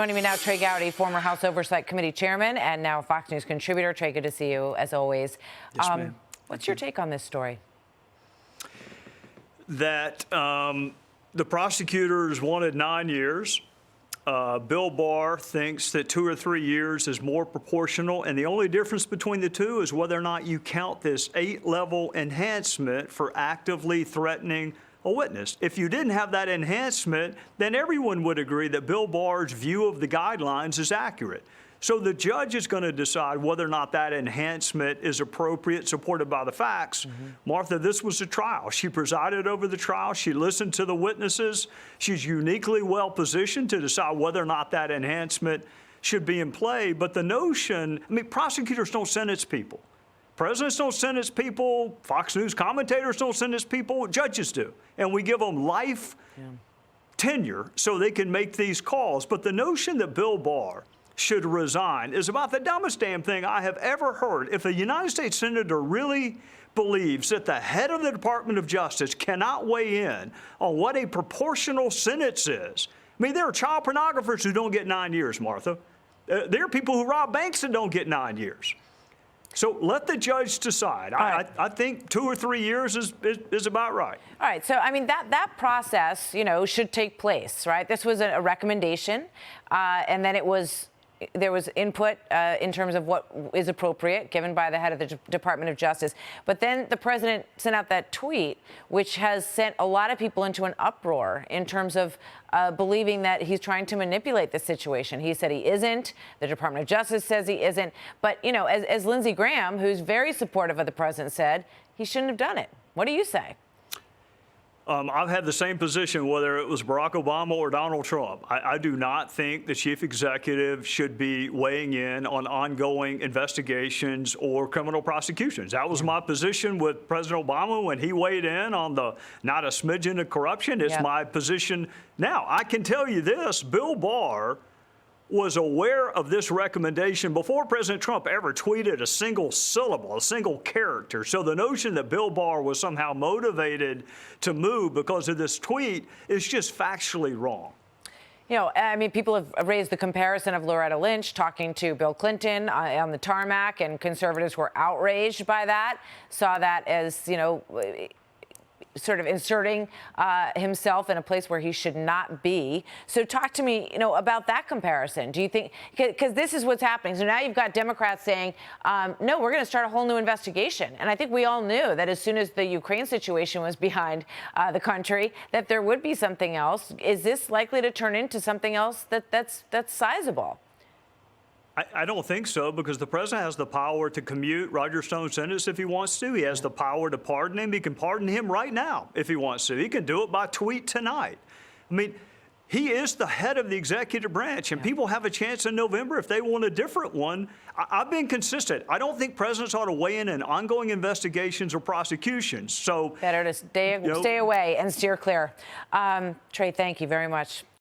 Joining me now, Trey Gowdy, former House Oversight Committee chairman and now Fox News contributor. Trey, good to see you, as always. Yes, ma'am. What's your take on this story? That the prosecutors wanted 9 years. Bill Barr thinks that 2 or 3 years is more proportional, and the only difference between the two is whether or not you count this 8-level enhancement for actively threatening a witness. If you didn't have that enhancement, then everyone would agree that Bill Barr's view of the guidelines is accurate. So the judge is going to decide whether or not that enhancement is appropriate, supported by the facts. Martha, this was a trial. She presided over the trial. She listened to the witnesses. She's uniquely well positioned to decide whether or not that enhancement should be in play. But the notion, I mean, prosecutors don't sentence people. Presidents don't sentence people. Fox News commentators don't sentence people. Judges do. And we give them life tenure so they can make these calls. But the notion that Bill Barr should resign is about the dumbest damn thing I have ever heard. If a United States senator really believes that the head of the Department of Justice cannot weigh in on what a proportional sentence is, I mean, there are child pornographers who don't get 9 years, Martha. There are people who rob banks that don't get 9 years. So let the judge decide. I think 2 or 3 years is about right. All right. So, I mean, that process, you know, should take place, right? This was a recommendation, and then there was input in terms of what is appropriate given by the head of the Department of Justice. But then the president sent out that tweet, which has sent a lot of people into an uproar in terms of believing that he's trying to manipulate the situation. He said he isn't. The Department of Justice says he isn't. But, you know, as Lindsey Graham, who's very supportive of the president, said, he shouldn't have done it. What do you say? I've had the same position, whether it was Barack Obama or Donald Trump. I do not think the chief executive should be weighing in on ongoing investigations or criminal prosecutions. That was my position with President Obama when he weighed in on the not a smidgen of corruption. It's my position now. I can tell you this, Bill Barr was aware of this recommendation before President Trump ever tweeted a single syllable, a single character. So the notion that Bill Barr was somehow motivated to move because of this tweet is just factually wrong. You know, I mean, people have raised the comparison of Loretta Lynch talking to Bill Clinton on the tarmac, and conservatives were outraged by that, saw that as, you know, sort of inserting himself in a place where he should not be. So talk to me, you know, about that comparison. Do you think, because this is what's happening. So now you've got Democrats saying, no, we're going to start a whole new investigation. And I think we all knew that as soon as the Ukraine situation was behind the country, that there would be something else. Is this likely to turn into something else that's sizable? I don't think so, because the president has the power to commute Roger Stone's sentence if he wants to. He has the power to pardon him. He can pardon him right now if he wants to. He can do it by tweet tonight. I mean, he is the head of the executive branch, and people have a chance in November if they want a different one. I've been consistent. I don't think presidents ought to weigh in ongoing investigations or prosecutions. So better to stay away and steer clear. Trey, thank you very much.